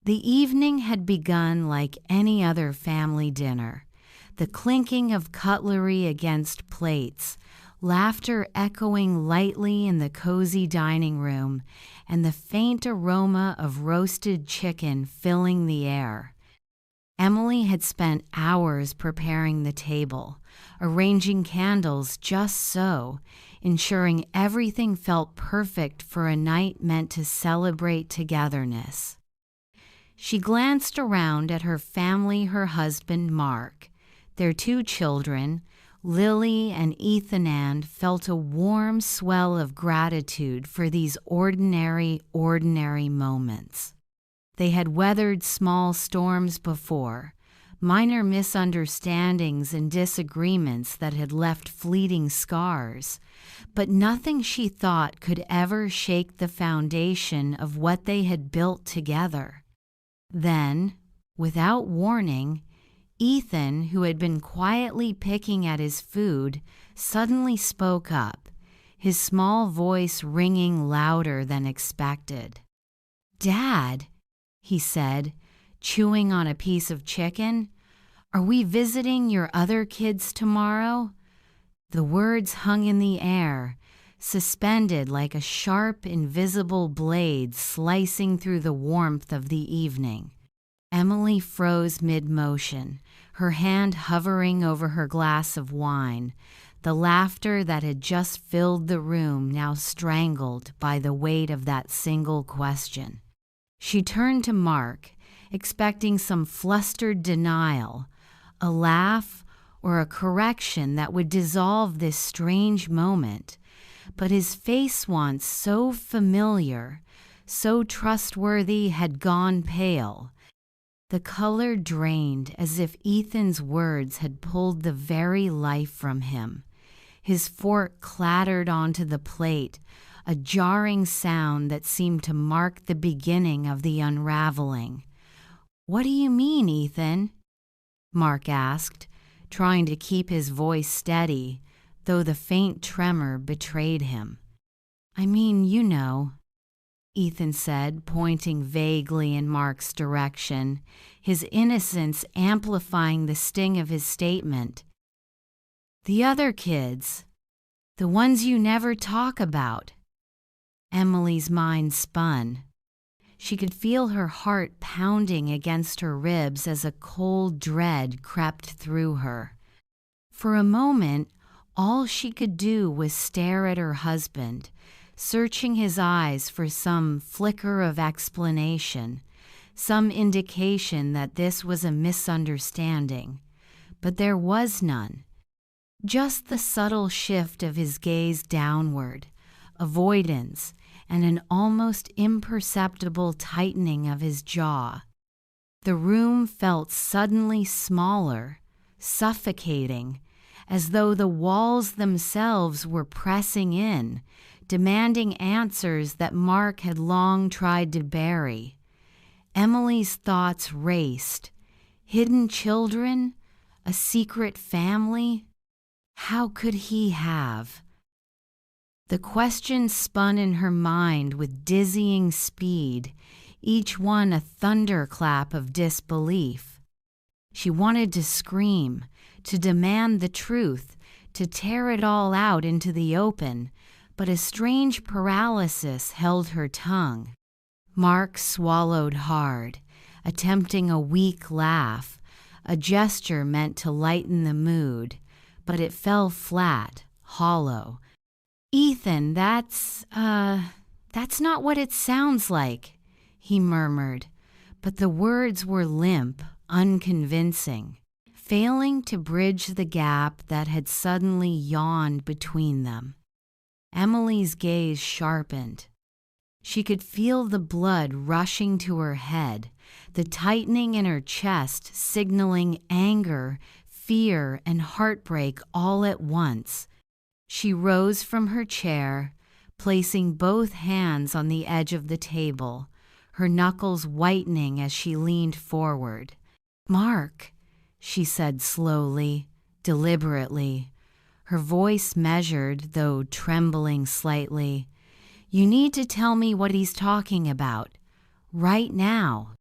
The evening had begun like any other family dinner. The clinking of cutlery against plates, laughter echoing lightly in the cozy dining room, and the faint aroma of roasted chicken filling the air. Emily had spent hours preparing the table, arranging candles just so, ensuring everything felt perfect for a night meant to celebrate togetherness. She glanced around at her family, her husband, Mark. Their 2 children, Lily and Ethan, and felt a warm swell of gratitude for these ordinary moments. They had weathered small storms before, minor misunderstandings and disagreements that had left fleeting scars, but nothing she thought could ever shake the foundation of what they had built together. Then, without warning, Ethan, who had been quietly picking at his food, suddenly spoke up, his small voice ringing louder than expected. "Dad," he said, chewing on a piece of chicken, "are we visiting your other kids tomorrow?" The words hung in the air, suspended like a sharp, invisible blade slicing through the warmth of the evening. Emily froze mid-motion, her hand hovering over her glass of wine, the laughter that had just filled the room now strangled by the weight of that single question. She turned to Mark, expecting some flustered denial, a laugh, or a correction that would dissolve this strange moment, but his face, once so familiar, so trustworthy, had gone pale. The color drained as if Ethan's words had pulled the very life from him. His fork clattered onto the plate, a jarring sound that seemed to mark the beginning of the unraveling. "What do you mean, Ethan?" Mark asked, trying to keep his voice steady, though the faint tremor betrayed him. "I mean, you know," Ethan said, pointing vaguely in Mark's direction, his innocence amplifying the sting of his statement. "The other kids, the ones you never talk about." Emily's mind spun. She could feel her heart pounding against her ribs as a cold dread crept through her. For a moment, all she could do was stare at her husband, searching his eyes for some flicker of explanation, some indication that this was a misunderstanding. But there was none. Just the subtle shift of his gaze downward, avoidance, and an almost imperceptible tightening of his jaw. The room felt suddenly smaller, suffocating, as though the walls themselves were pressing in, demanding answers that Mark had long tried to bury. Emily's thoughts raced. Hidden children? A secret family? How could he have? The questions spun in her mind with dizzying speed, each one a thunderclap of disbelief. She wanted to scream, to demand the truth, to tear it all out into the open, but a strange paralysis held her tongue. Mark swallowed hard, attempting a weak laugh, a gesture meant to lighten the mood, but it fell flat, hollow. "Ethan, that's not what it sounds like," he murmured, but the words were limp, unconvincing, failing to bridge the gap that had suddenly yawned between them. Emily's gaze sharpened. She could feel the blood rushing to her head, the tightening in her chest signaling anger, fear, and heartbreak all at once. She rose from her chair, placing both hands on the edge of the table, her knuckles whitening as she leaned forward. "Mark," she said slowly, deliberately, her voice measured, though trembling slightly, "you need to tell me what he's talking about, right now."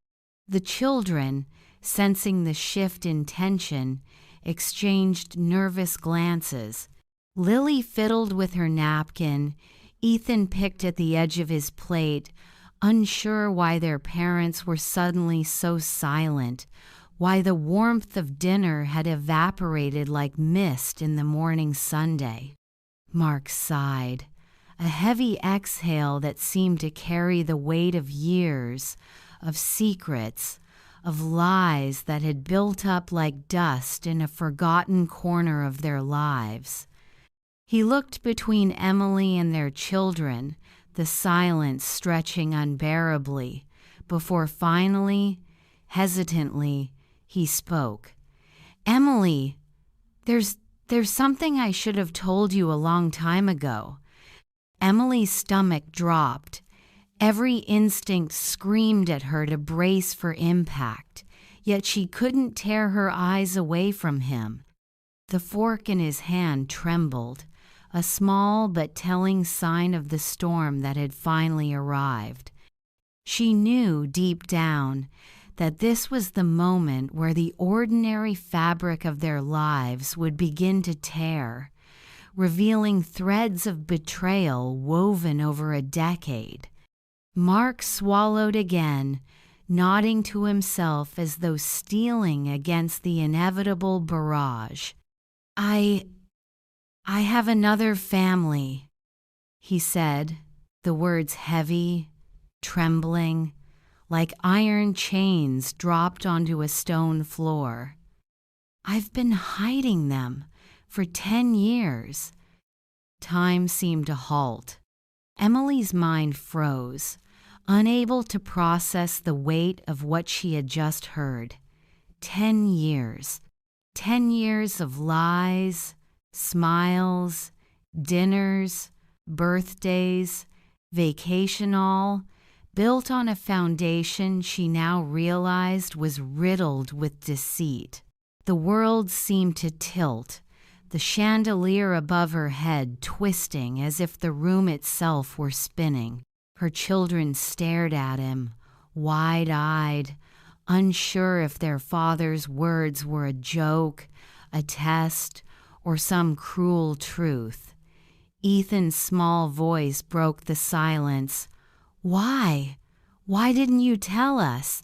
The children, sensing the shift in tension, exchanged nervous glances. Lily fiddled with her napkin. Ethan picked at the edge of his plate, unsure why their parents were suddenly so silent, why the warmth of dinner had evaporated like mist in the morning Sunday. Mark sighed, a heavy exhale that seemed to carry the weight of years, of secrets, of lies that had built up like dust in a forgotten corner of their lives. He looked between Emily and their children, the silence stretching unbearably, before finally, hesitantly, he spoke. "Emily, there's something I should have told you a long time ago." Emily's stomach dropped. Every instinct screamed at her to brace for impact, yet she couldn't tear her eyes away from him. The fork in his hand trembled, a small but telling sign of the storm that had finally arrived. She knew deep down that this was the moment where the ordinary fabric of their lives would begin to tear, revealing threads of betrayal woven over a decade. Mark swallowed again, nodding to himself as though steeling against the inevitable barrage. I have another family," he said, the words heavy, trembling, like iron chains dropped onto a stone floor. "I've been hiding them for 10 years. Time seemed to halt. Emily's mind froze, unable to process the weight of what she had just heard. 10 years. 10 years of lies, smiles, dinners, birthdays, vacation all, built on a foundation she now realized was riddled with deceit. The world seemed to tilt, the chandelier above her head twisting as if the room itself were spinning. Her children stared at him, wide-eyed, unsure if their father's words were a joke, a test, or some cruel truth. Ethan's small voice broke the silence. "Why? Why didn't you tell us?"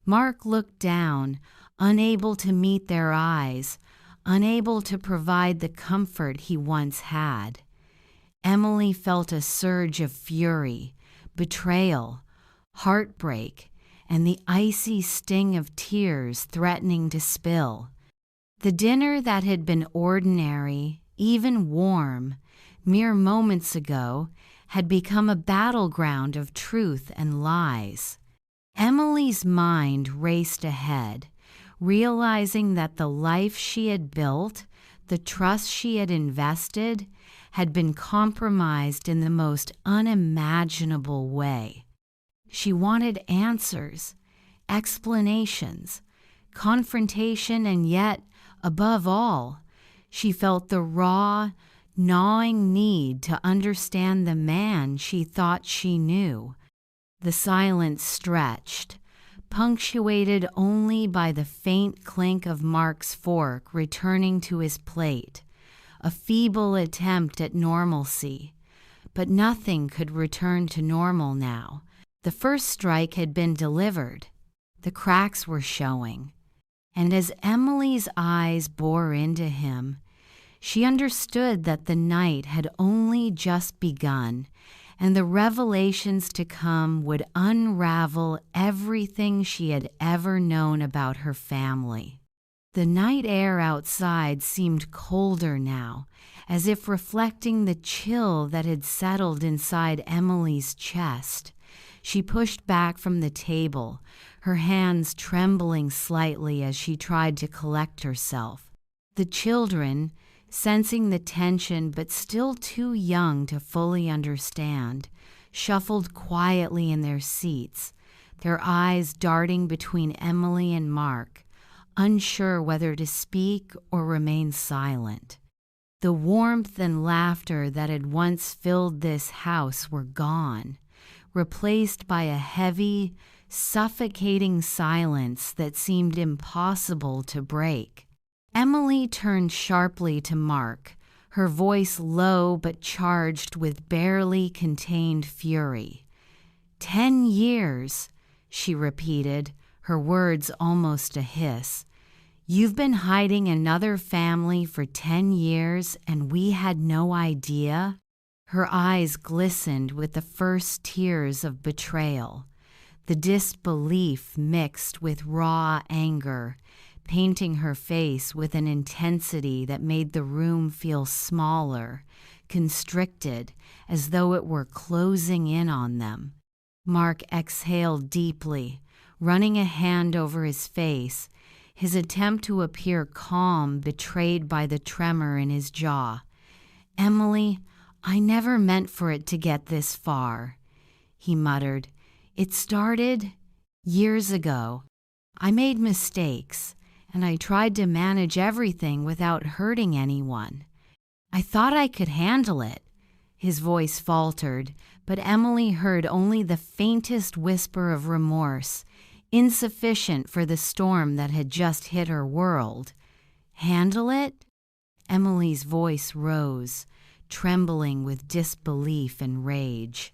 Mark looked down, unable to meet their eyes, unable to provide the comfort he once had. Emily felt a surge of fury, betrayal, heartbreak, and the icy sting of tears threatening to spill. The dinner that had been ordinary, even warm, mere moments ago, had become a battleground of truth and lies. Emily's mind raced ahead, realizing that the life she had built, the trust she had invested, had been compromised in the most unimaginable way. She wanted answers, explanations, confrontation, and yet, above all, she felt the raw, gnawing need to understand the man she thought she knew. The silence stretched, punctuated only by the faint clink of Mark's fork returning to his plate, a feeble attempt at normalcy. But nothing could return to normal now. The first strike had been delivered. The cracks were showing. And as Emily's eyes bore into him, she understood that the night had only just begun, and the revelations to come would unravel everything she had ever known about her family. The night air outside seemed colder now, as if reflecting the chill that had settled inside Emily's chest. She pushed back from the table, her hands trembling slightly as she tried to collect herself. The children, sensing the tension but still too young to fully understand, shuffled quietly in their seats, their eyes darting between Emily and Mark, unsure whether to speak or remain silent. The warmth and laughter that had once filled this house were gone, replaced by a heavy, suffocating silence that seemed impossible to break. Emily turned sharply to Mark, her voice low but charged with barely contained fury. 10 years, she repeated, her words almost a hiss. You've been hiding another family for 10 years and we had no idea? Her eyes glistened with the first tears of betrayal, the disbelief mixed with raw anger, painting her face with an intensity that made the room feel smaller, constricted, as though it were closing in on them. Mark exhaled deeply, running a hand over his face, his attempt to appear calm betrayed by the tremor in his jaw. Emily, I never meant for it to get this far, he muttered. It started years ago. I made mistakes, and I tried to manage everything without hurting anyone. I thought I could handle it. His voice faltered, but Emily heard only the faintest whisper of remorse, insufficient for the storm that had just hit her world. Handle it? Emily's voice rose, trembling with disbelief and rage.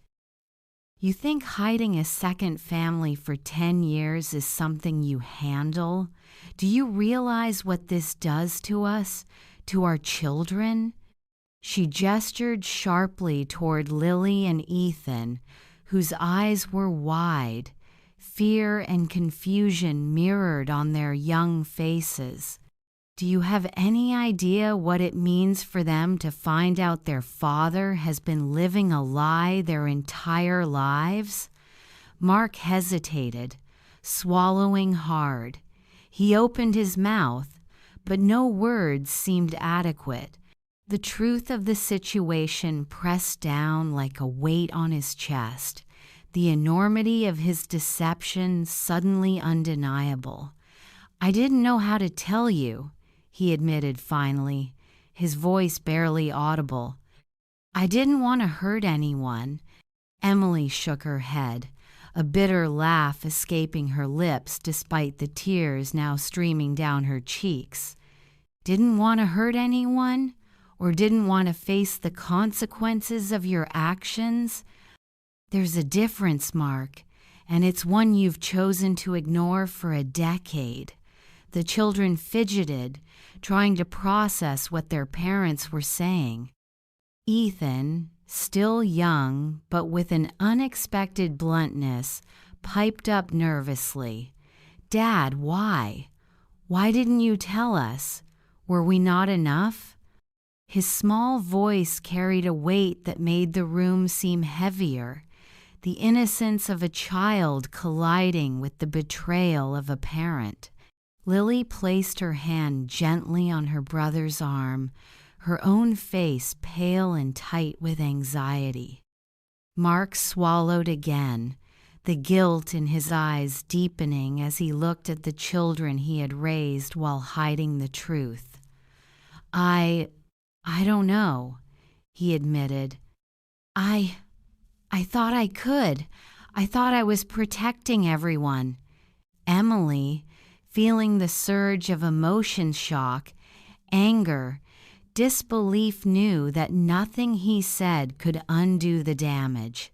You think hiding a second family for 10 years is something you handle? Do you realize what this does to us, to our children? She gestured sharply toward Lily and Ethan, whose eyes were wide, fear and confusion mirrored on their young faces. Do you have any idea what it means for them to find out their father has been living a lie their entire lives? Mark hesitated, swallowing hard. He opened his mouth, but no words seemed adequate. The truth of the situation pressed down like a weight on his chest, the enormity of his deception suddenly undeniable. I didn't know how to tell you, he admitted finally, his voice barely audible. I didn't want to hurt anyone. Emily shook her head, a bitter laugh escaping her lips despite the tears now streaming down her cheeks. Didn't want to hurt anyone? Or didn't want to face the consequences of your actions? There's a difference, Mark, and it's one you've chosen to ignore for a decade. The children fidgeted, trying to process what their parents were saying. Ethan, still young, but with an unexpected bluntness, piped up nervously. Dad, why? Why didn't you tell us? Were we not enough? His small voice carried a weight that made the room seem heavier, the innocence of a child colliding with the betrayal of a parent. Lily placed her hand gently on her brother's arm, her own face pale and tight with anxiety. Mark swallowed again, the guilt in his eyes deepening as he looked at the children he had raised while hiding the truth. I don't know, he admitted. I thought I could. I thought I was protecting everyone. Emily, feeling the surge of emotion shock, anger, disbelief, knew that nothing he said could undo the damage.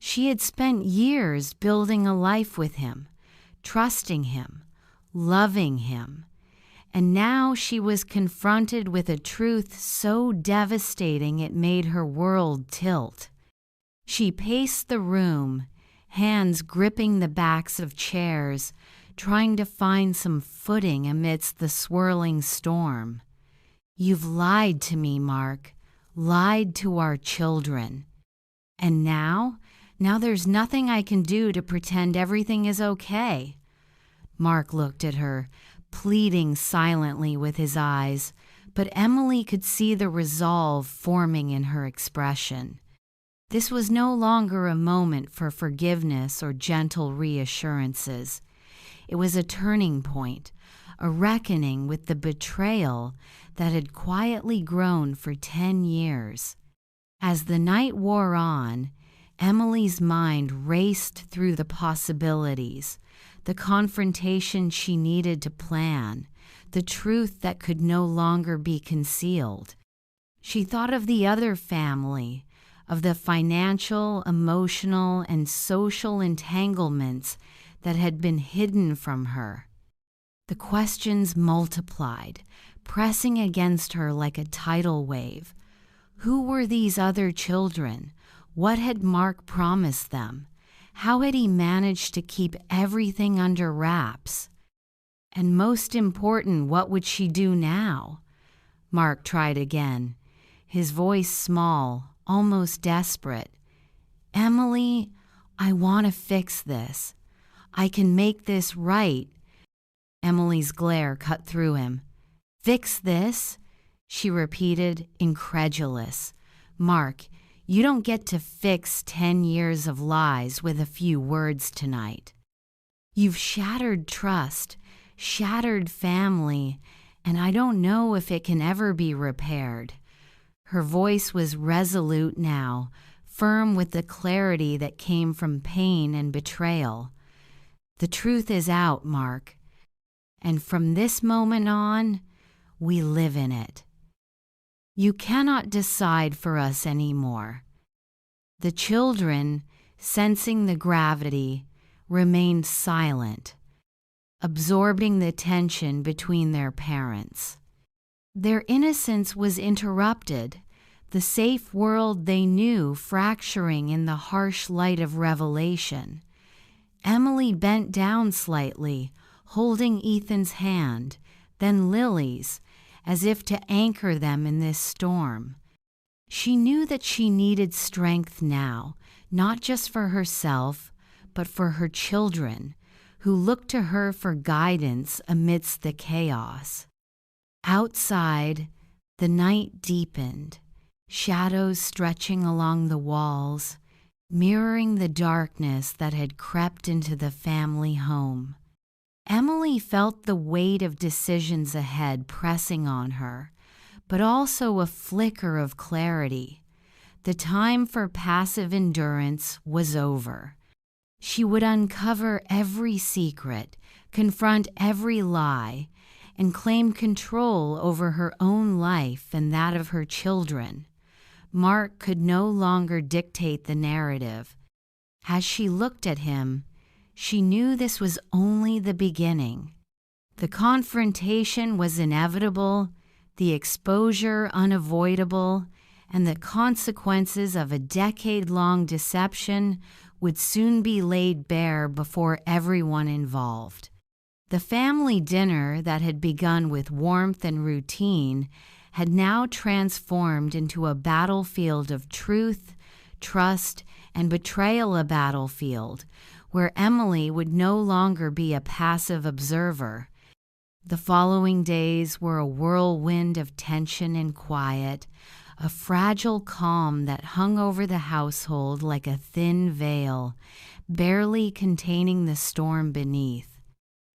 She had spent years building a life with him, trusting him, loving him. And now she was confronted with a truth so devastating it made her world tilt. She paced the room, hands gripping the backs of chairs, trying to find some footing amidst the swirling storm. You've lied to me, Mark, lied to our children. And now there's nothing I can do to pretend everything is okay. Mark looked at her, pleading silently with his eyes, but Emily could see the resolve forming in her expression. This was no longer a moment for forgiveness or gentle reassurances. It was a turning point, a reckoning with the betrayal that had quietly grown for 10 years. As the night wore on, Emily's mind raced through the possibilities, the confrontation she needed to plan, the truth that could no longer be concealed. She thought of the other family, of the financial, emotional, and social entanglements that had been hidden from her. The questions multiplied, pressing against her like a tidal wave. Who were these other children? What had Mark promised them? How had he managed to keep everything under wraps? And most important, what would she do now? Mark tried again, his voice small, almost desperate. Emily, I want to fix this. I can make this right. Emily's glare cut through him. Fix this? She repeated, incredulous. Mark, you don't get to fix 10 years of lies with a few words tonight. You've shattered trust, shattered family, and I don't know if it can ever be repaired. Her voice was resolute now, firm with the clarity that came from pain and betrayal. The truth is out, Mark, and from this moment on, we live in it. You cannot decide for us anymore. The children, sensing the gravity, remained silent, absorbing the tension between their parents. Their innocence was interrupted, the safe world they knew fracturing in the harsh light of revelation. Emily bent down slightly, holding Ethan's hand, then Lily's, as if to anchor them in this storm. She knew that she needed strength now, not just for herself, but for her children, who looked to her for guidance amidst the chaos. Outside, the night deepened, shadows stretching along the walls, mirroring the darkness that had crept into the family home. Emily felt the weight of decisions ahead pressing on her, but also a flicker of clarity. The time for passive endurance was over. She would uncover every secret, confront every lie, and claim control over her own life and that of her children. Mark could no longer dictate the narrative. As she looked at him, she knew this was only the beginning. The confrontation was inevitable, the exposure unavoidable, and the consequences of a decade-long deception would soon be laid bare before everyone involved. The family dinner that had begun with warmth and routine had now transformed into a battlefield of truth, trust, and betrayal, a battlefield where Emily would no longer be a passive observer. The following days were a whirlwind of tension and quiet, a fragile calm that hung over the household like a thin veil, barely containing the storm beneath.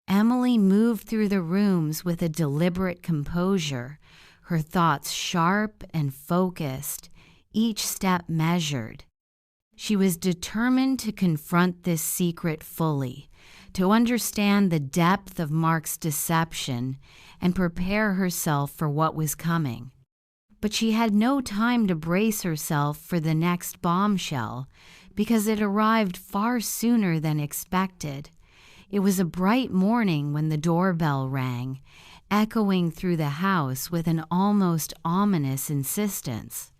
Emily moved through the rooms with a deliberate composure, her thoughts sharp and focused, each step measured. She was determined to confront this secret fully, to understand the depth of Mark's deception and prepare herself for what was coming. But she had no time to brace herself for the next bombshell, because it arrived far sooner than expected. It was a bright morning when the doorbell rang, echoing through the house with an almost ominous insistence.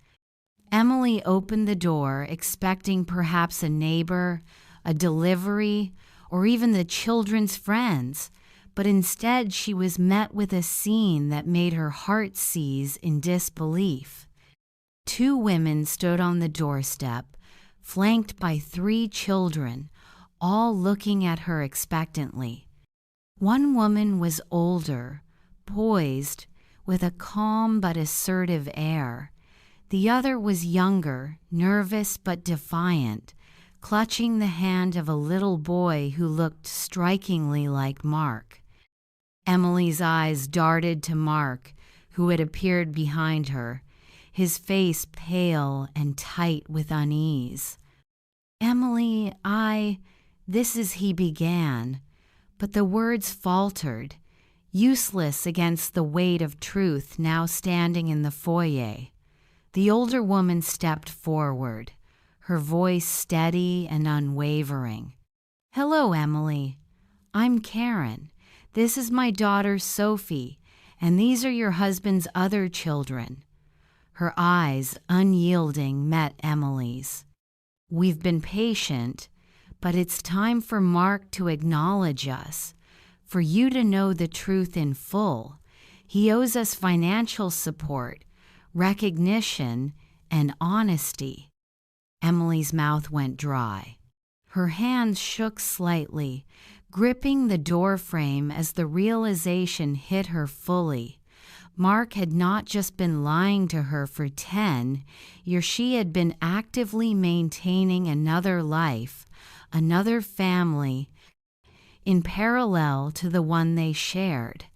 Emily opened the door, expecting perhaps a neighbor, a delivery, or even the children's friends, but instead she was met with a scene that made her heart seize in disbelief. Two women stood on the doorstep, flanked by 3 children, all looking at her expectantly. One woman was older, poised, with a calm but assertive air. The other was younger, nervous but defiant, clutching the hand of a little boy who looked strikingly like Mark. Emily's eyes darted to Mark, who had appeared behind her, his face pale and tight with unease. Emily, this is he began, but the words faltered, useless against the weight of truth now standing in the foyer. The older woman stepped forward, her voice steady and unwavering. "Hello, Emily. I'm Karen. This is my daughter, Sophie, and these are your husband's other children." Her eyes, unyielding, met Emily's. "We've been patient, but it's time for Mark to acknowledge us, for you to know the truth in full. He owes us financial support, recognition, and honesty." Emily's mouth went dry. Her hands shook slightly, gripping the doorframe as the realization hit her fully. Mark had not just been lying to her for 10 years, she had been actively maintaining another life, another family, in parallel to the one they shared.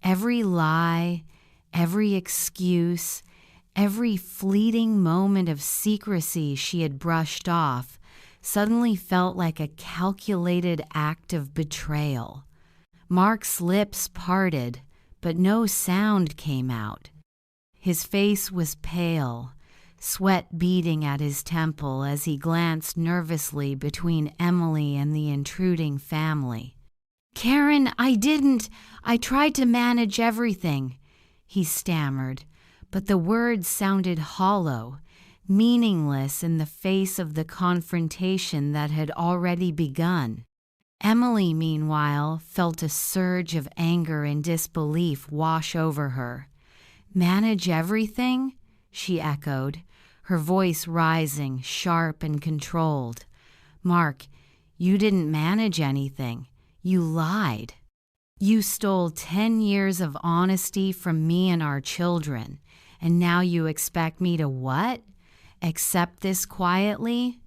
Every lie, every excuse, every fleeting moment of secrecy she had brushed off suddenly felt like a calculated act of betrayal. Mark's lips parted, but no sound came out. His face was pale, sweat beading at his temple as he glanced nervously between Emily and the intruding family. "Karen, I tried to manage everything," he stammered, but the words sounded hollow, meaningless in the face of the confrontation that had already begun. Emily, meanwhile, felt a surge of anger and disbelief wash over her. "Manage everything?" she echoed, her voice rising, sharp and controlled. "Mark, you didn't manage anything. You lied. You stole 10 years of honesty from me and our children, and now you expect me to what? Accept this quietly?"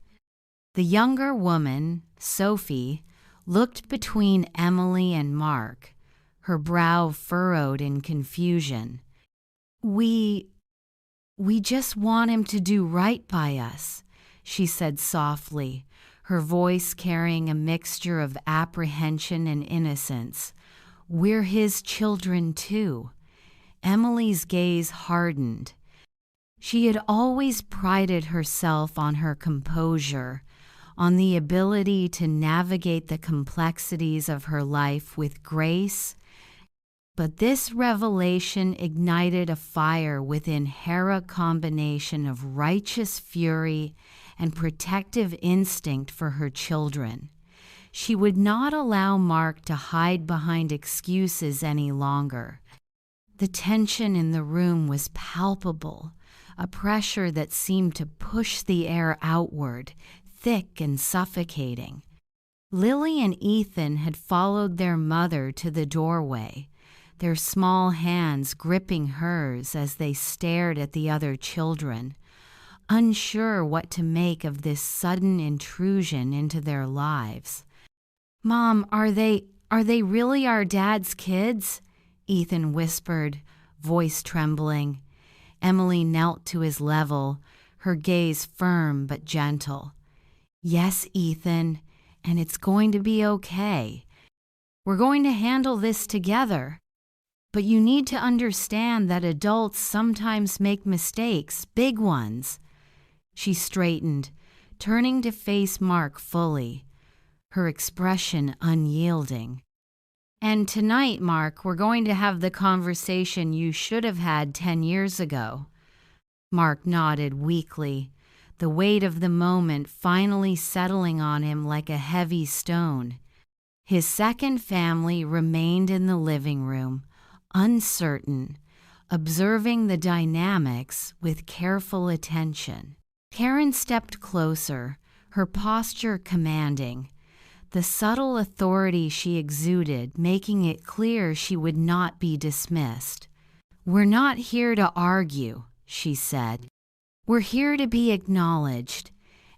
The younger woman, Sophie, looked between Emily and Mark, her brow furrowed in confusion. We just want him to do right by us," she said softly, her voice carrying a mixture of apprehension and innocence. "We're his children too." Emily's gaze hardened. She had always prided herself on her composure, on the ability to navigate the complexities of her life with grace, but this revelation ignited a fire within her, a combination of righteous fury and protective instinct for her children. She would not allow Mark to hide behind excuses any longer. The tension in the room was palpable, a pressure that seemed to push the air outward, thick and suffocating. Lily and Ethan had followed their mother to the doorway, their small hands gripping hers as they stared at the other children, unsure what to make of this sudden intrusion into their lives. "Mom, are they really our dad's kids?" Ethan whispered, voice trembling. Emily knelt to his level, her gaze firm but gentle. "Yes, Ethan, and it's going to be okay. We're going to handle this together. But you need to understand that adults sometimes make mistakes, big ones." She straightened, turning to face Mark fully, her expression unyielding. "And tonight, Mark, we're going to have the conversation you should have had 10 years ago." Mark nodded weakly, the weight of the moment finally settling on him like a heavy stone. His second family remained in the living room, uncertain, observing the dynamics with careful attention. Karen stepped closer, her posture commanding, the subtle authority she exuded making it clear she would not be dismissed. "We're not here to argue," she said. "We're here to be acknowledged,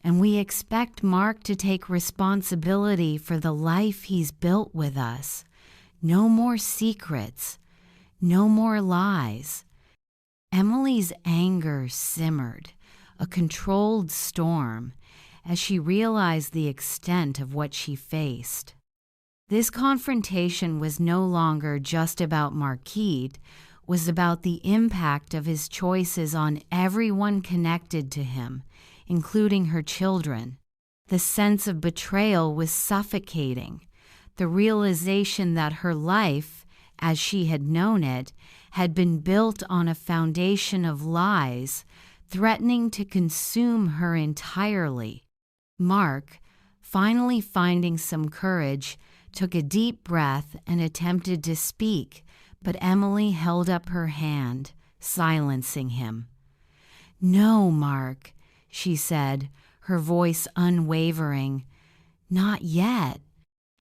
and we expect Mark to take responsibility for the life he's built with us. No more secrets, no more lies." Emily's anger simmered, a controlled storm, as she realized the extent of what she faced. This confrontation was no longer just about Marquis, was about the impact of his choices on everyone connected to him, including her children. The sense of betrayal was suffocating. The realization that her life, as she had known it, had been built on a foundation of lies, threatening to consume her entirely. Mark, finally finding some courage, took a deep breath and attempted to speak, but Emily held up her hand, silencing him. "No, Mark," she said, her voice unwavering. "Not yet.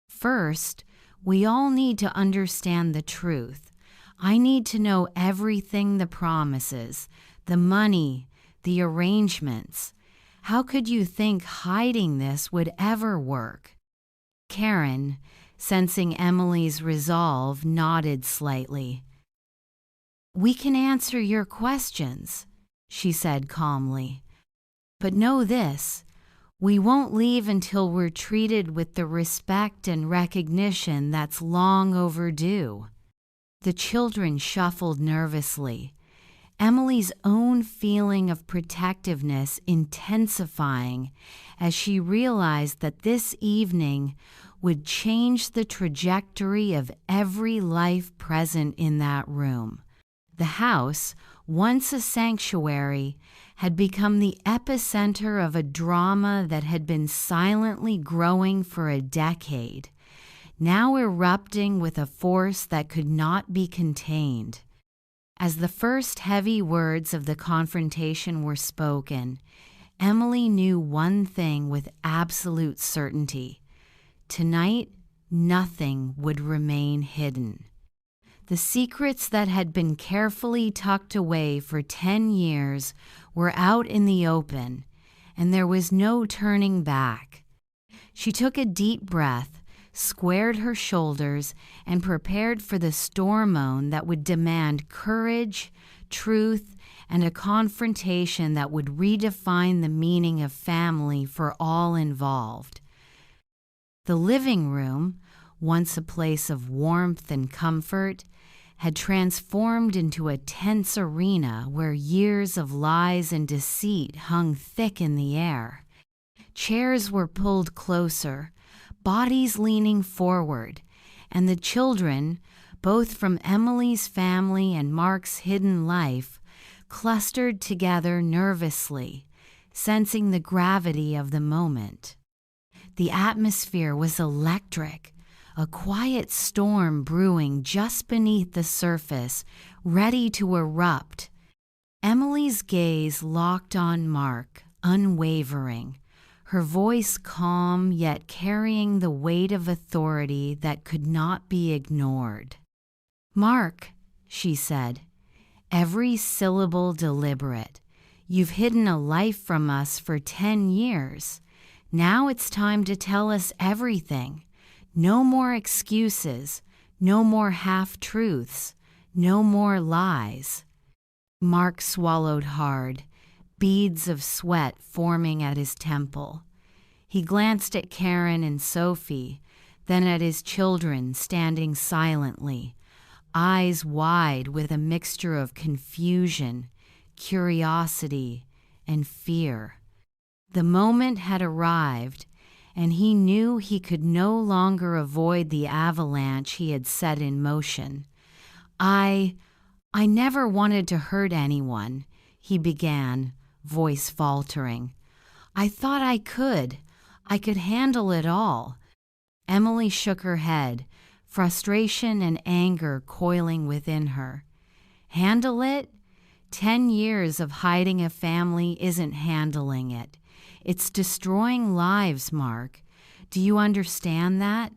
First, we all need to understand the truth. I need to know everything: the promises, the money, the arrangements. How could you think hiding this would ever work?" Karen, sensing Emily's resolve, nodded slightly. "We can answer your questions," she said calmly. "But know this, we won't leave until we're treated with the respect and recognition that's long overdue." The children shuffled nervously, Emily's own feeling of protectiveness intensifying as she realized that this evening would change the trajectory of every life present in that room. The house, once a sanctuary, had become the epicenter of a drama that had been silently growing for a decade, now erupting with a force that could not be contained. As the first heavy words of the confrontation were spoken, Emily knew one thing with absolute certainty: tonight, nothing would remain hidden. The secrets that had been carefully tucked away for 10 years were out in the open, and there was no turning back. She took a deep breath, squared her shoulders, and prepared for the storm that would demand courage, truth, and a confrontation that would redefine the meaning of family for all involved. The living room, once a place of warmth and comfort, had transformed into a tense arena where years of lies and deceit hung thick in the air. Chairs were pulled closer, bodies leaning forward, and the children, both from Emily's family and Mark's hidden life, clustered together nervously, sensing the gravity of the moment. The atmosphere was electric, a quiet storm brewing just beneath the surface, ready to erupt. Emily's gaze locked on Mark, unwavering, her voice calm yet carrying the weight of authority that could not be ignored. "Mark," she said, every syllable deliberate, "you've hidden a life from us for 10 years. Now it's time to tell us everything. No more excuses, no more half-truths, no more lies." Mark swallowed hard, beads of sweat forming at his temple. He glanced at Karen and Sophie, then at his children standing silently, eyes wide with a mixture of confusion, curiosity, and fear. The moment had arrived, and he knew he could no longer avoid the avalanche he had set in motion. I never wanted to hurt anyone," he began, voice faltering. "I thought I could handle it all." Emily shook her head, frustration and anger coiling within her. "Handle it? 10 years of hiding a family isn't handling it. It's destroying lives, Mark. Do you understand that?"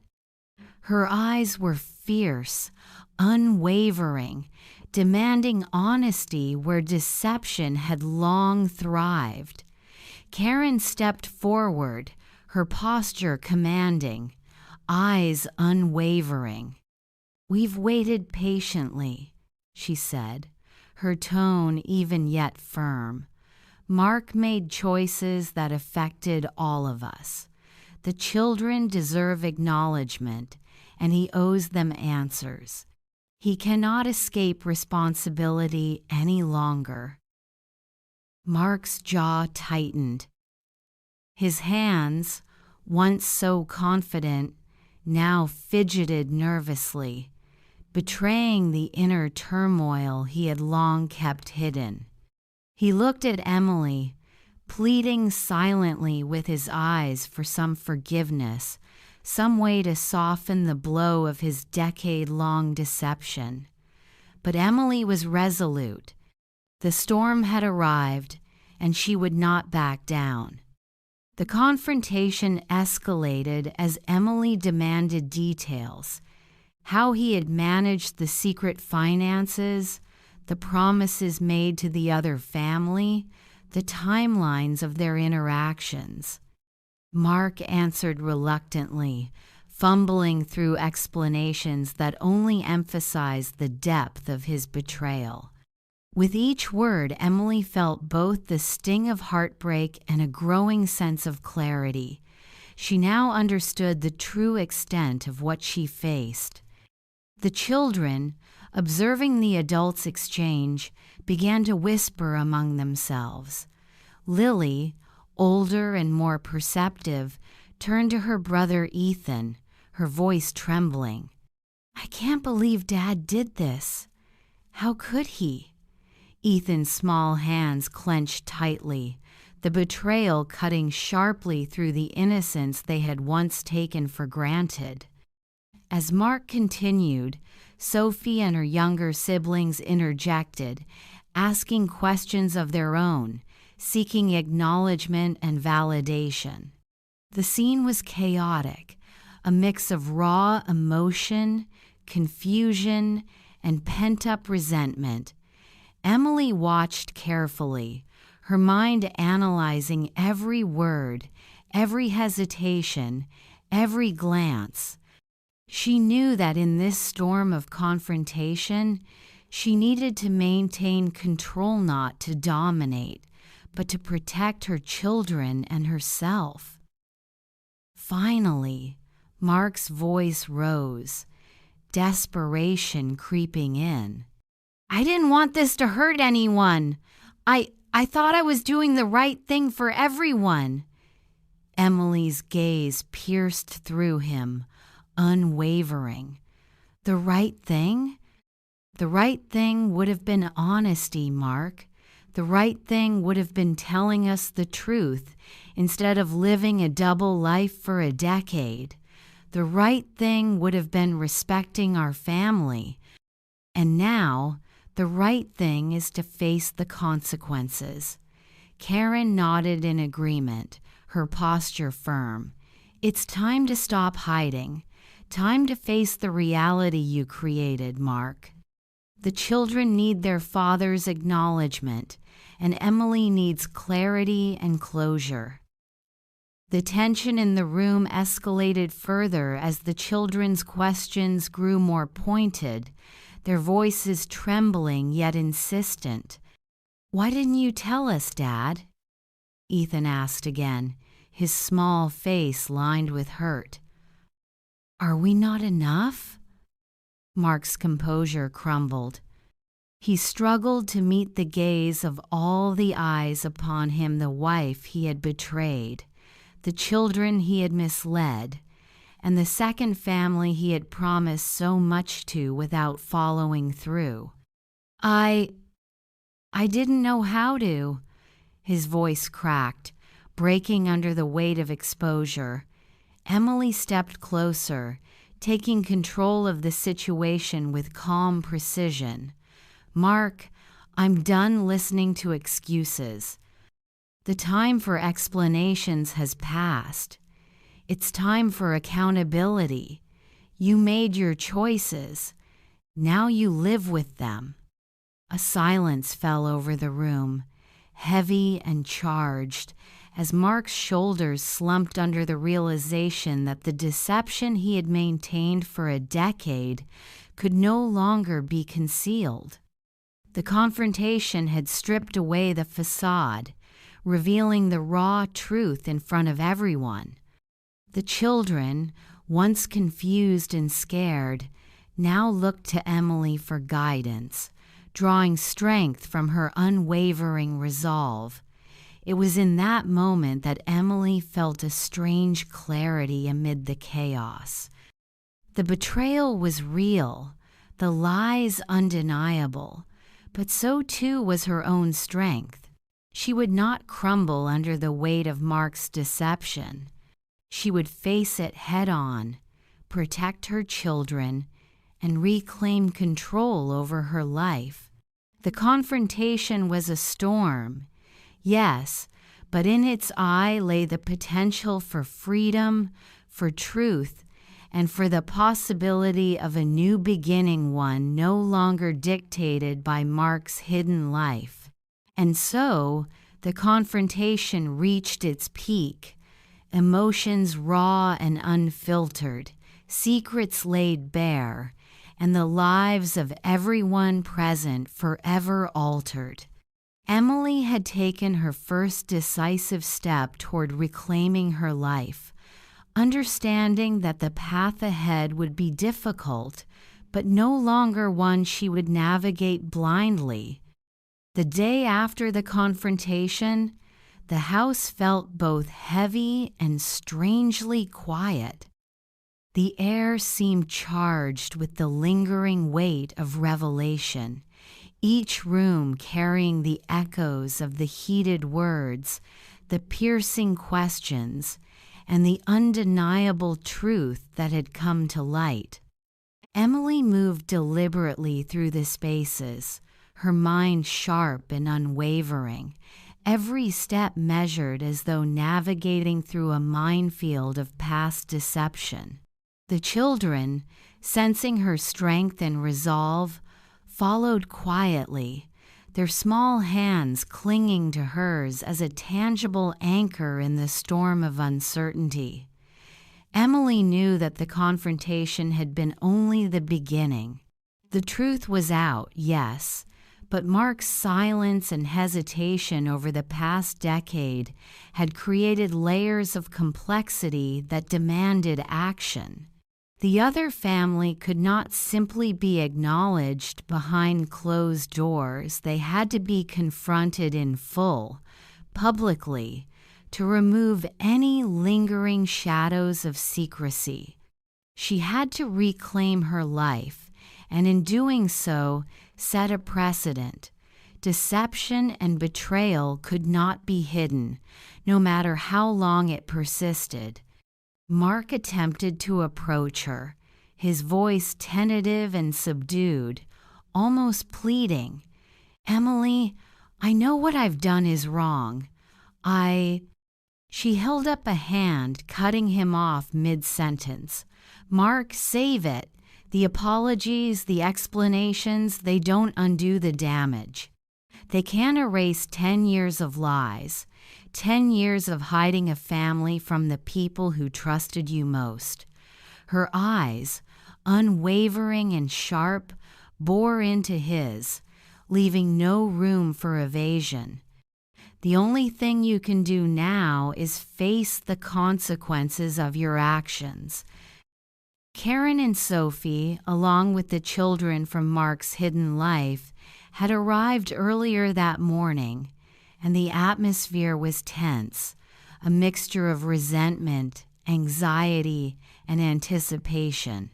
Her eyes were fierce, unwavering, demanding honesty where deception had long thrived. Karen stepped forward, her posture commanding, eyes unwavering. "We've waited patiently," she said, her tone even yet firm. Mark made choices that affected all of us. The children deserve acknowledgement, and he owes them answers. He cannot escape responsibility any longer. Mark's jaw tightened. His hands, once so confident, now fidgeted nervously, betraying the inner turmoil he had long kept hidden. He looked at Emily, pleading silently with his eyes for some forgiveness, some way to soften the blow of his decade-long deception. But Emily was resolute. The storm had arrived, and she would not back down. The confrontation escalated as Emily demanded details: how he had managed the secret finances, the promises made to the other family, the timelines of their interactions. Mark answered reluctantly, fumbling through explanations that only emphasized the depth of his betrayal. With each word, Emily felt both the sting of heartbreak and a growing sense of clarity. She now understood the true extent of what she faced. The children, observing the adults' exchange, began to whisper among themselves. Lily, older and more perceptive, turned to her brother Ethan, her voice trembling. "I can't believe Dad did this. How could he?" Ethan's small hands clenched tightly, the betrayal cutting sharply through the innocence they had once taken for granted. As Mark continued, Sophie and her younger siblings interjected, asking questions of their own, seeking acknowledgement and validation. The scene was chaotic, a mix of raw emotion, confusion, and pent-up resentment. Emily watched carefully, her mind analyzing every word, every hesitation, every glance. She knew that in this storm of confrontation, she needed to maintain control, not to dominate, but to protect her children and herself. Finally, Mark's voice rose, desperation creeping in. "I didn't want this to hurt anyone. I thought I was doing the right thing for everyone." Emily's gaze pierced through him, unwavering. The right thing? The right thing would have been honesty, Mark. The right thing would have been telling us the truth instead of living a double life for a decade. The right thing would have been respecting our family. And now, the right thing is to face the consequences. Karen nodded in agreement, her posture firm. "It's time to stop hiding. Time to face the reality you created, Mark. The children need their father's acknowledgement, and Emily needs clarity and closure." The tension in the room escalated further as the children's questions grew more pointed, their voices trembling yet insistent. "Why didn't you tell us, Dad?" Ethan asked again, his small face lined with hurt. "Are we not enough?" Mark's composure crumbled. He struggled to meet the gaze of all the eyes upon him, the wife he had betrayed, the children he had misled, and the second family he had promised so much to without following through. I didn't know how to." His voice cracked, breaking under the weight of exposure. Emily stepped closer, taking control of the situation with calm precision. "Mark, I'm done listening to excuses. The time for explanations has passed. It's time for accountability. You made your choices. Now you live with them." A silence fell over the room, heavy and charged, as Mark's shoulders slumped under the realization that the deception he had maintained for a decade could no longer be concealed. The confrontation had stripped away the facade, revealing the raw truth in front of everyone. The children, once confused and scared, now looked to Emily for guidance, drawing strength from her unwavering resolve. It was in that moment that Emily felt a strange clarity amid the chaos. The betrayal was real, the lies undeniable, but so too was her own strength. She would not crumble under the weight of Mark's deception. She would face it head-on, protect her children, and reclaim control over her life. The confrontation was a storm, yes, but in its eye lay the potential for freedom, for truth, and for the possibility of a new beginning, one no longer dictated by Mark's hidden life. And so, the confrontation reached its peak, emotions raw and unfiltered, secrets laid bare, and the lives of everyone present forever altered. Emily had taken her first decisive step toward reclaiming her life, understanding that the path ahead would be difficult, but no longer one she would navigate blindly. The day after the confrontation, the house felt both heavy and strangely quiet. The air seemed charged with the lingering weight of revelation, each room carrying the echoes of the heated words, the piercing questions, and the undeniable truth that had come to light. Emily moved deliberately through the spaces, her mind sharp and unwavering, every step measured as though navigating through a minefield of past deception. The children, sensing her strength and resolve, followed quietly, their small hands clinging to hers as a tangible anchor in the storm of uncertainty. Emily knew that the confrontation had been only the beginning. The truth was out, yes, but Mark's silence and hesitation over the past decade had created layers of complexity that demanded action. The other family could not simply be acknowledged behind closed doors. They had to be confronted in full, publicly, to remove any lingering shadows of secrecy. She had to reclaim her life, and in doing so, set a precedent. Deception and betrayal could not be hidden, no matter how long it persisted. Mark attempted to approach her, his voice tentative and subdued, almost pleading. "Emily, I know what I've done is wrong. She held up a hand, cutting him off mid-sentence. "Mark, save it. The apologies, the explanations, they don't undo the damage. They can't erase 10 years of lies, 10 years of hiding a family from the people who trusted you most." Her eyes, unwavering and sharp, bore into his, leaving no room for evasion. "The only thing you can do now is face the consequences of your actions." Karen and Sophie, along with the children from Mark's hidden life, had arrived earlier that morning, and the atmosphere was tense, a mixture of resentment, anxiety, and anticipation.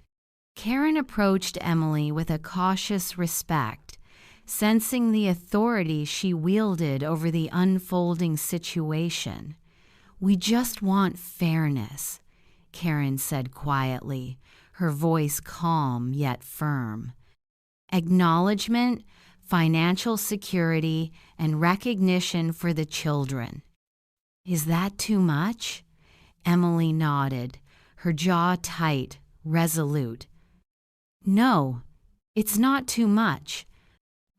Karen approached Emily with a cautious respect, sensing the authority she wielded over the unfolding situation. "We just want fairness," Karen said quietly, her voice calm yet firm. "Acknowledgement, financial security, and recognition for the children." "Is that too much?" Emily nodded, her jaw tight, resolute. "No, it's not too much.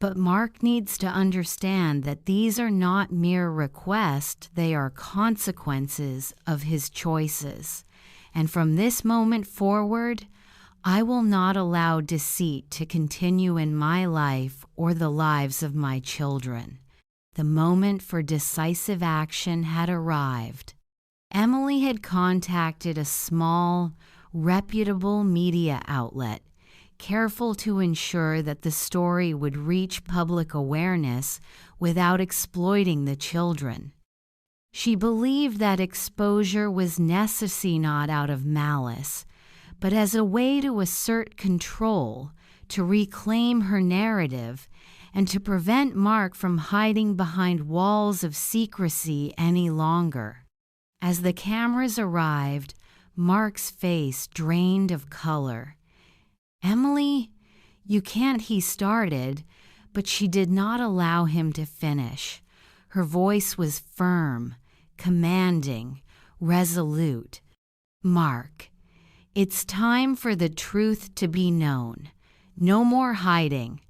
But Mark needs to understand that these are not mere requests, they are consequences of his choices. And from this moment forward, I will not allow deceit to continue in my life or the lives of my children." The moment for decisive action had arrived. Emily had contacted a small, reputable media outlet, careful to ensure that the story would reach public awareness without exploiting the children. She believed that exposure was necessary not out of malice, but as a way to assert control, to reclaim her narrative, and to prevent Mark from hiding behind walls of secrecy any longer. As the cameras arrived, Mark's face drained of color. "Emily, you can't," he started, but she did not allow him to finish. Her voice was firm, commanding, resolute. "Mark, it's time for the truth to be known. No more hiding,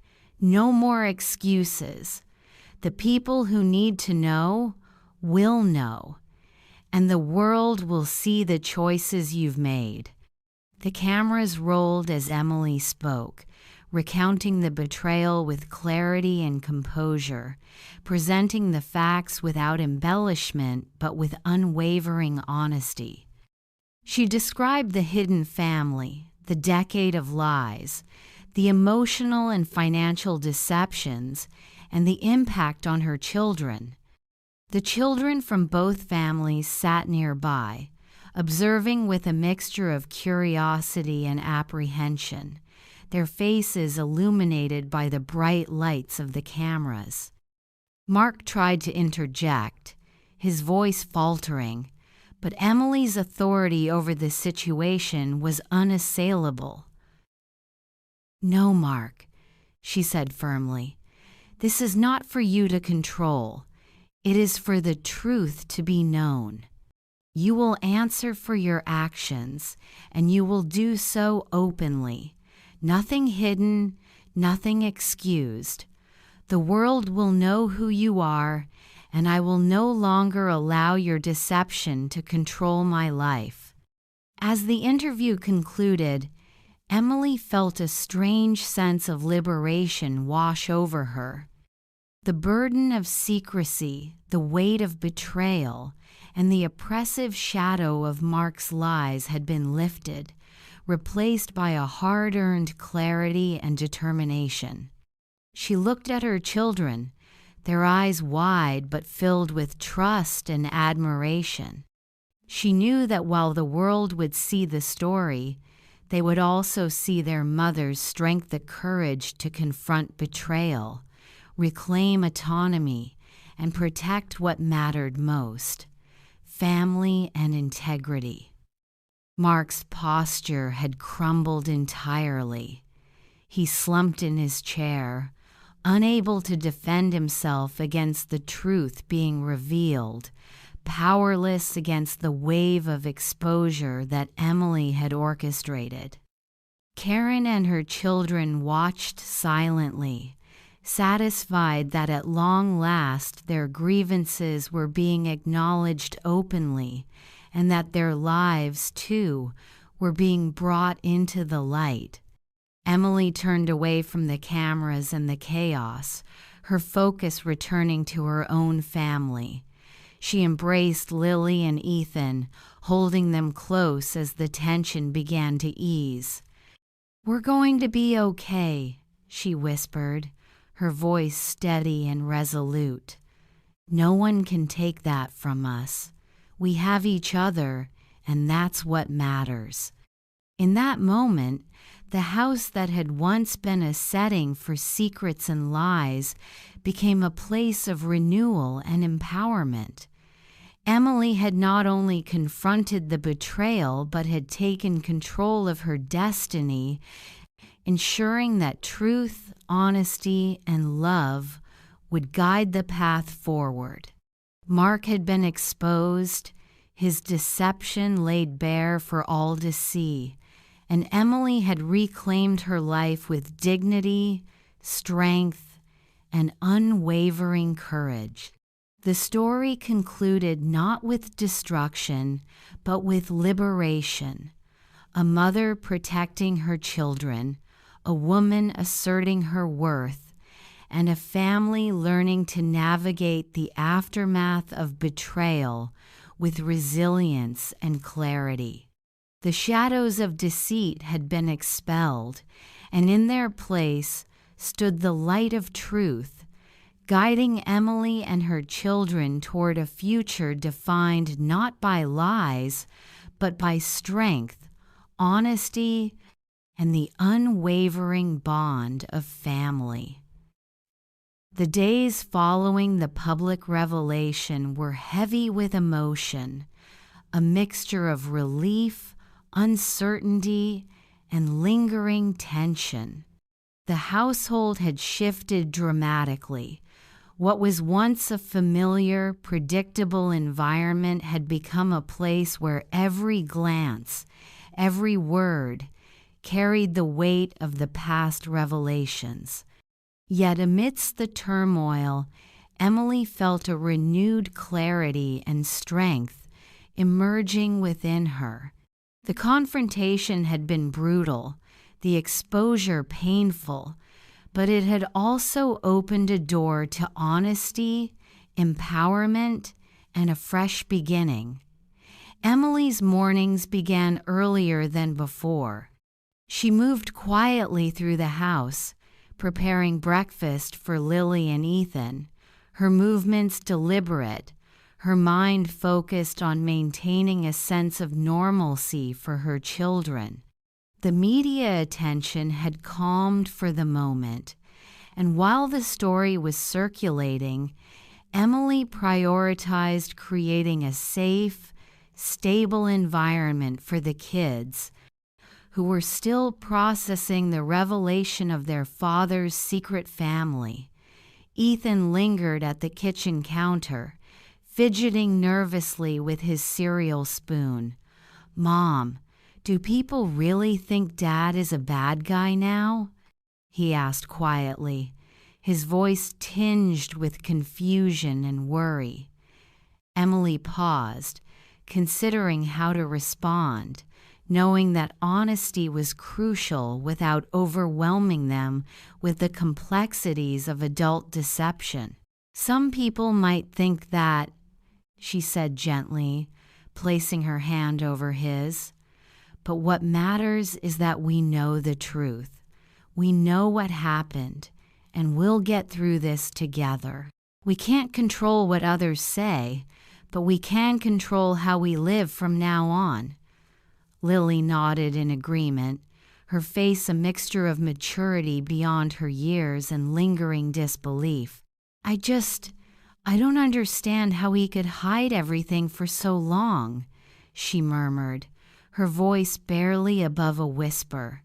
no more excuses. The people who need to know will know, and the world will see the choices you've made." The cameras rolled as Emily spoke, recounting the betrayal with clarity and composure, presenting the facts without embellishment but with unwavering honesty. She described the hidden family, the decade of lies, the emotional and financial deceptions, and the impact on her children. The children from both families sat nearby, observing with a mixture of curiosity and apprehension, their faces illuminated by the bright lights of the cameras. Mark tried to interject, his voice faltering, but Emily's authority over the situation was unassailable. "No, Mark," she said firmly. "This is not for you to control. It is for the truth to be known. You will answer for your actions, and you will do so openly. Nothing hidden, nothing excused. The world will know who you are, and I will no longer allow your deception to control my life." As the interview concluded, Emily felt a strange sense of liberation wash over her. The burden of secrecy, the weight of betrayal, and the oppressive shadow of Mark's lies had been lifted, replaced by a hard-earned clarity and determination. She looked at her children, their eyes wide but filled with trust and admiration. She knew that while the world would see the story, they would also see their mother's strength, the courage to confront betrayal, reclaim autonomy, and protect what mattered most: family and integrity. Mark's posture had crumbled entirely. He slumped in his chair, unable to defend himself against the truth being revealed, powerless against the wave of exposure that Emily had orchestrated. Karen and her children watched silently, satisfied that at long last their grievances were being acknowledged openly, and that their lives, too, were being brought into the light. Emily turned away from the cameras and the chaos, her focus returning to her own family. She embraced Lily and Ethan, holding them close as the tension began to ease. "We're going to be okay," she whispered, her voice steady and resolute. "No one can take that from us. We have each other, and that's what matters." In that moment, the house that had once been a setting for secrets and lies became a place of renewal and empowerment. Emily had not only confronted the betrayal but had taken control of her destiny, ensuring that truth, honesty, and love would guide the path forward. Mark had been exposed, his deception laid bare for all to see, and Emily had reclaimed her life with dignity, strength, and unwavering courage. The story concluded not with destruction, but with liberation. A mother protecting her children, a woman asserting her worth, and a family learning to navigate the aftermath of betrayal with resilience and clarity. The shadows of deceit had been expelled, and in their place stood the light of truth, guiding Emily and her children toward a future defined not by lies, but by strength, honesty, and the unwavering bond of family. The days following the public revelation were heavy with emotion, a mixture of relief, uncertainty, and lingering tension. The household had shifted dramatically. What was once a familiar, predictable environment had become a place where every glance, every word, carried the weight of the past revelations. Yet amidst the turmoil, Emily felt a renewed clarity and strength emerging within her. The confrontation had been brutal, the exposure painful, but it had also opened a door to honesty, empowerment, and a fresh beginning. Emily's mornings began earlier than before. She moved quietly through the house, preparing breakfast for Lily and Ethan, her movements deliberate, her mind focused on maintaining a sense of normalcy for her children. The media attention had calmed for the moment, and while the story was circulating, Emily prioritized creating a safe, stable environment for the kids, who were still processing the revelation of their father's secret family. Ethan lingered at the kitchen counter, fidgeting nervously with his cereal spoon. "Mom, do people really think Dad is a bad guy now?" he asked quietly, his voice tinged with confusion and worry. Emily paused, considering how to respond, knowing that honesty was crucial without overwhelming them with the complexities of adult deception. "Some people might think that," she said gently, placing her hand over his. "But what matters is that we know the truth. We know what happened, and we'll get through this together. We can't control what others say, but we can control how we live from now on." Lily nodded in agreement, her face a mixture of maturity beyond her years and lingering disbelief. I don't understand how he could hide everything for so long," she murmured, her voice barely above a whisper.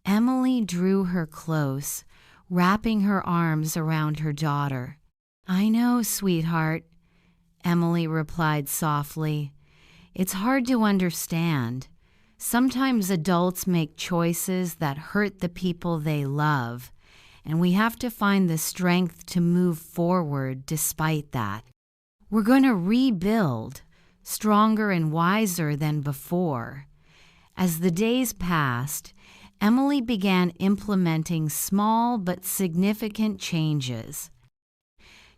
Emily drew her close, wrapping her arms around her daughter. "I know, sweetheart," Emily replied softly. "It's hard to understand. Sometimes adults make choices that hurt the people they love, and we have to find the strength to move forward despite that. We're going to rebuild, stronger and wiser than before." As the days passed, Emily began implementing small but significant changes.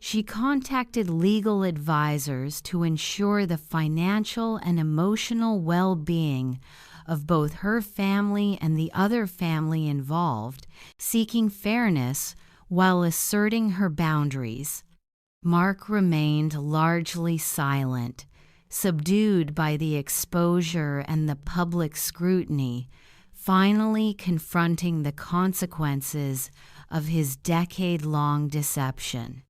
She contacted legal advisors to ensure the financial and emotional well-being of both her family and the other family involved, seeking fairness while asserting her boundaries. Mark remained largely silent, subdued by the exposure and the public scrutiny, finally confronting the consequences of his decade-long deception.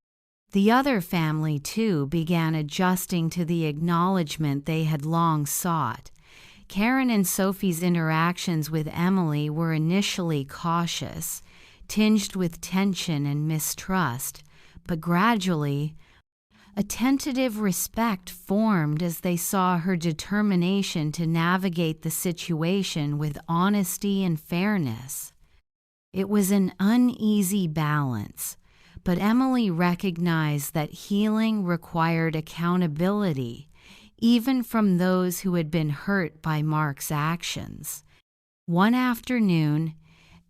The other family, too, began adjusting to the acknowledgement they had long sought. Karen and Sophie's interactions with Emily were initially cautious, tinged with tension and mistrust, but gradually, a tentative respect formed as they saw her determination to navigate the situation with honesty and fairness. It was an uneasy balance, but Emily recognized that healing required accountability, even from those who had been hurt by Mark's actions. One afternoon,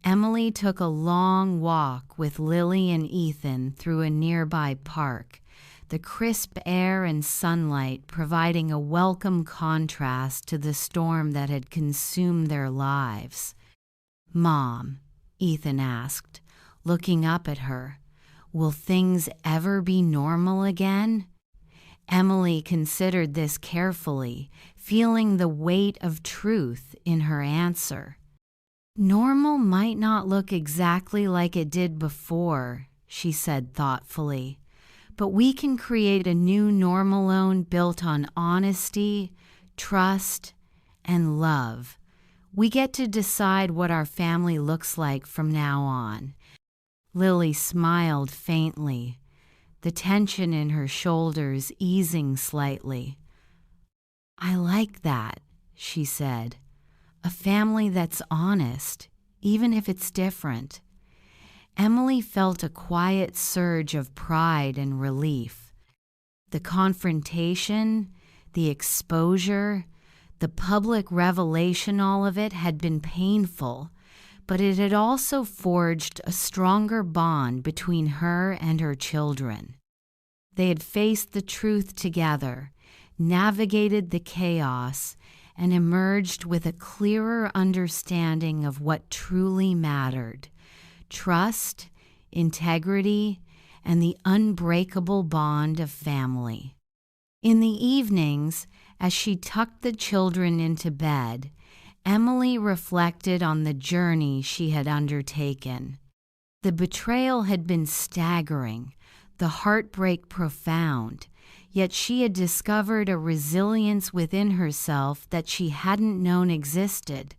Emily took a long walk with Lily and Ethan through a nearby park, the crisp air and sunlight providing a welcome contrast to the storm that had consumed their lives. "Mom," Ethan asked, looking up at her, "will things ever be normal again?" Emily considered this carefully, feeling the weight of truth in her answer. "Normal might not look exactly like it did before," she said thoughtfully, "but we can create a new normalone built on honesty, trust, and love. We get to decide what our family looks like from now on." Lily smiled faintly, the tension in her shoulders easing slightly. "I like that," she said. "A family that's honest, even if it's different." Emily felt a quiet surge of pride and relief. The confrontation, the exposure, the public revelation, all of it had been painful, but it had also forged a stronger bond between her and her children. They had faced the truth together, navigated the chaos, and emerged with a clearer understanding of what truly mattered: trust, integrity, and the unbreakable bond of family. In the evenings, as she tucked the children into bed, Emily reflected on the journey she had undertaken. The betrayal had been staggering, the heartbreak profound, yet she had discovered a resilience within herself that she hadn't known existed.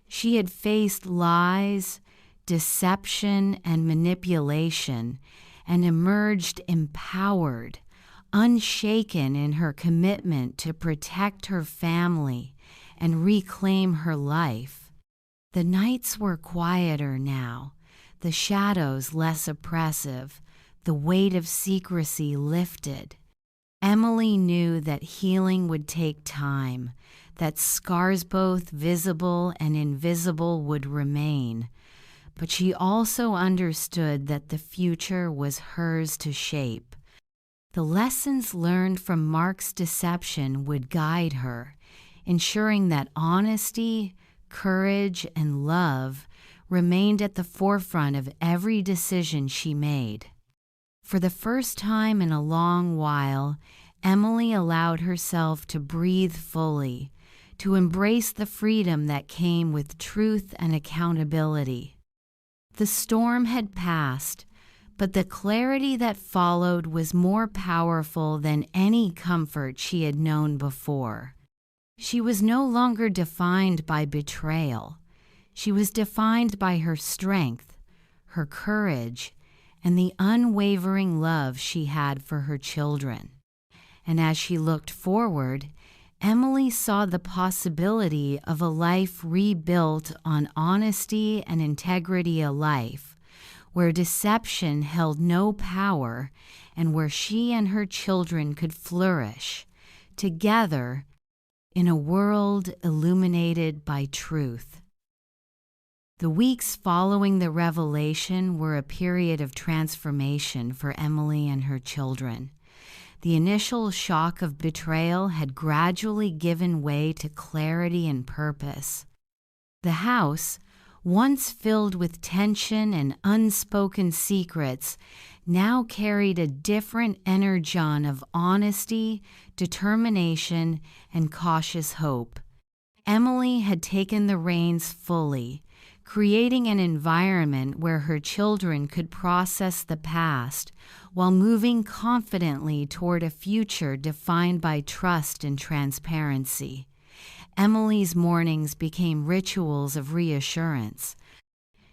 She had faced lies, deception, and manipulation, and emerged empowered, unshaken in her commitment to protect her family and reclaim her life. The nights were quieter now, the shadows less oppressive, the weight of secrecy lifted. Emily knew that healing would take time, that scars both visible and invisible would remain, but she also understood that the future was hers to shape. The lessons learned from Mark's deception would guide her, ensuring that honesty, courage, and love remained at the forefront of every decision she made. For the first time in a long while, Emily allowed herself to breathe fully, to embrace the freedom that came with truth and accountability. The storm had passed, but the clarity that followed was more powerful than any comfort she had known before. She was no longer defined by betrayal. She was defined by her strength, her courage, and the unwavering love she had for her children. And as she looked forward, Emily saw the possibility of a life rebuilt on honesty and integrity, a life where deception held no power and where she and her children could flourish together in a world illuminated by truth. The weeks following the revelation were a period of transformation for Emily and her children. The initial shock of betrayal had gradually given way to clarity and purpose. The house, once filled with tension and unspoken secrets, now carried a different energon of honesty, determination, and cautious hope. Emily had taken the reins fully, creating an environment where her children could process the past while moving confidently toward a future defined by trust and transparency. Emily's mornings became rituals of reassurance.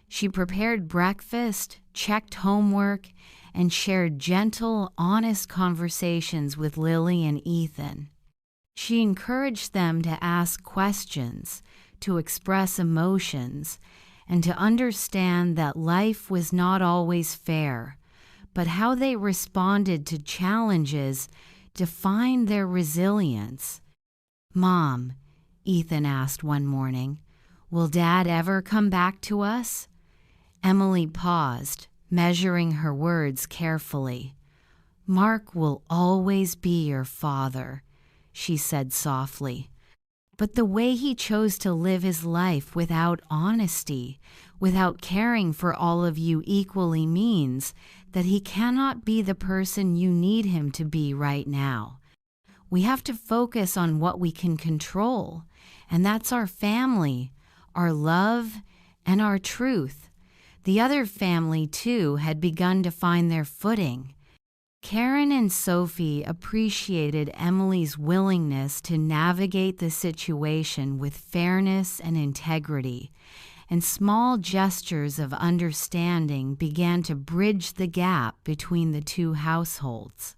She prepared breakfast, checked homework, and shared gentle, honest conversations with Lily and Ethan. She encouraged them to ask questions, to express emotions, and to understand that life was not always fair, but how they responded to challenges defined their resilience. "Mom," Ethan asked one morning, "will Dad ever come back to us?" Emily paused, measuring her words carefully. "Mark will always be your father," she said softly. "But the way he chose to live his life without honesty, without caring for all of you equally, means that he cannot be the person you need him to be right now. We have to focus on what we can control, and that's our family, our love, and our truth." The other family, too, had begun to find their footing. Karen and Sophie appreciated Emily's willingness to navigate the situation with fairness and integrity, and small gestures of understanding began to bridge the gap between the two households.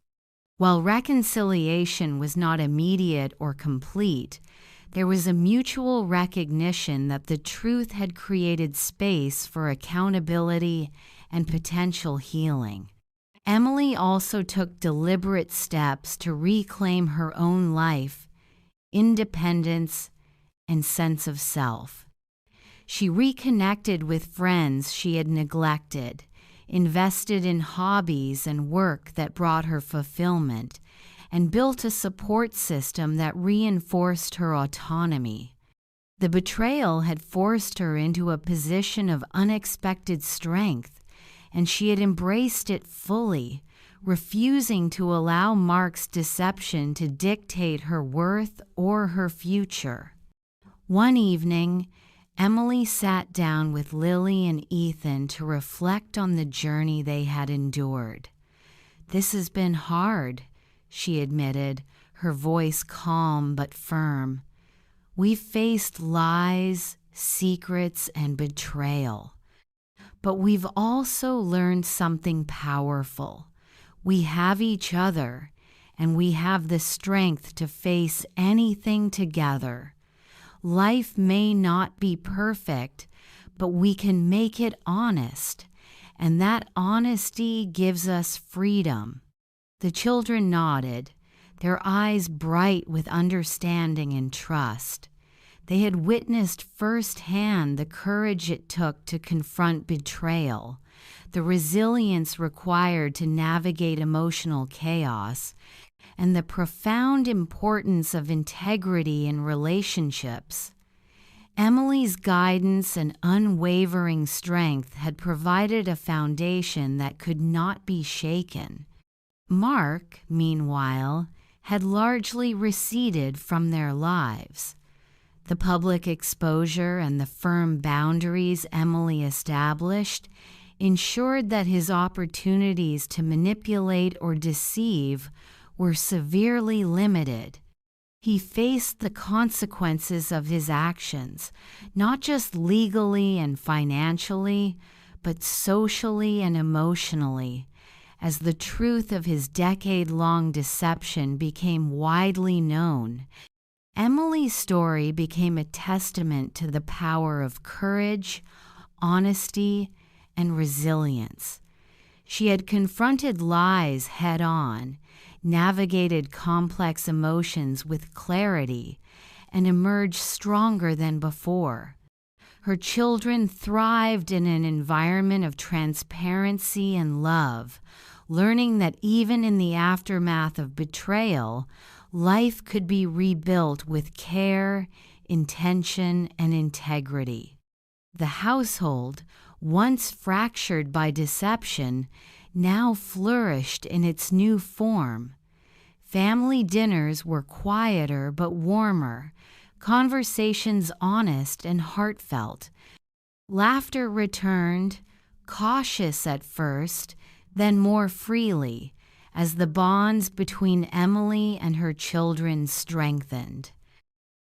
While reconciliation was not immediate or complete, there was a mutual recognition that the truth had created space for accountability and potential healing. Emily also took deliberate steps to reclaim her own life, independence, and sense of self. She reconnected with friends she had neglected, invested in hobbies and work that brought her fulfillment, and built a support system that reinforced her autonomy. The betrayal had forced her into a position of unexpected strength, and she had embraced it fully, refusing to allow Mark's deception to dictate her worth or her future. One evening, Emily sat down with Lily and Ethan to reflect on the journey they had endured. "This has been hard," she admitted, her voice calm but firm. "We've faced lies, secrets, and betrayal. But we've also learned something powerful. We have each other, and we have the strength to face anything together. Life may not be perfect, but we can make it honest, and that honesty gives us freedom." The children nodded, their eyes bright with understanding and trust. They had witnessed firsthand the courage it took to confront betrayal, the resilience required to navigate emotional chaos, and the profound importance of integrity in relationships. Emily's guidance and unwavering strength had provided a foundation that could not be shaken. Mark, meanwhile, had largely receded from their lives. The public exposure and the firm boundaries Emily established ensured that his opportunities to manipulate or deceive were severely limited. He faced the consequences of his actions, not just legally and financially, but socially and emotionally, as the truth of his decade-long deception became widely known. Emily's story became a testament to the power of courage, honesty, and resilience. She had confronted lies head-on, navigated complex emotions with clarity, and emerged stronger than before. Her children thrived in an environment of transparency and love, learning that even in the aftermath of betrayal, life could be rebuilt with care, intention, and integrity. The household, once fractured by deception, now flourished in its new form. Family dinners were quieter but warmer, conversations honest and heartfelt. Laughter returned, cautious at first, then more freely, as the bonds between Emily and her children strengthened.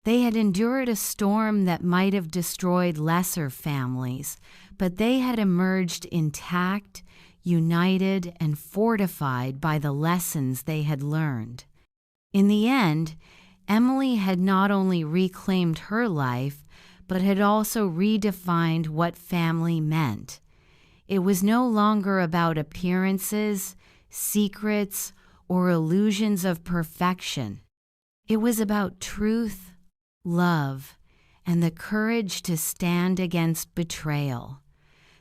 They had endured a storm that might have destroyed lesser families, but they had emerged intact, united, and fortified by the lessons they had learned. In the end, Emily had not only reclaimed her life, but had also redefined what family meant. It was no longer about appearances, secrets, or illusions of perfection. It was about truth, love, and the courage to stand against betrayal.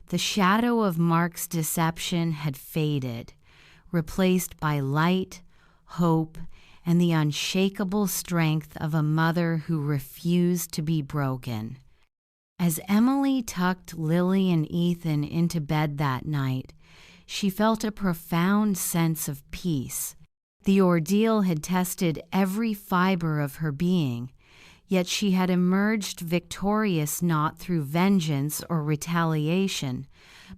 The shadow of Mark's deception had faded, replaced by light, hope, and the unshakable strength of a mother who refused to be broken. As Emily tucked Lily and Ethan into bed that night, she felt a profound sense of peace. The ordeal had tested every fiber of her being, yet she had emerged victorious not through vengeance or retaliation,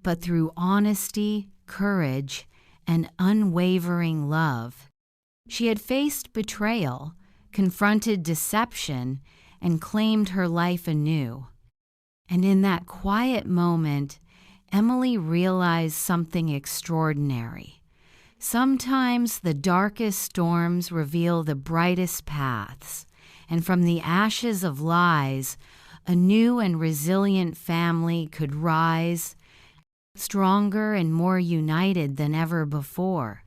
but through honesty, courage, and unwavering love. She had faced betrayal, confronted deception, and claimed her life anew. And in that quiet moment, Emily realized something extraordinary. Sometimes the darkest storms reveal the brightest paths, and from the ashes of lies, a new and resilient family could rise, stronger and more united than ever before.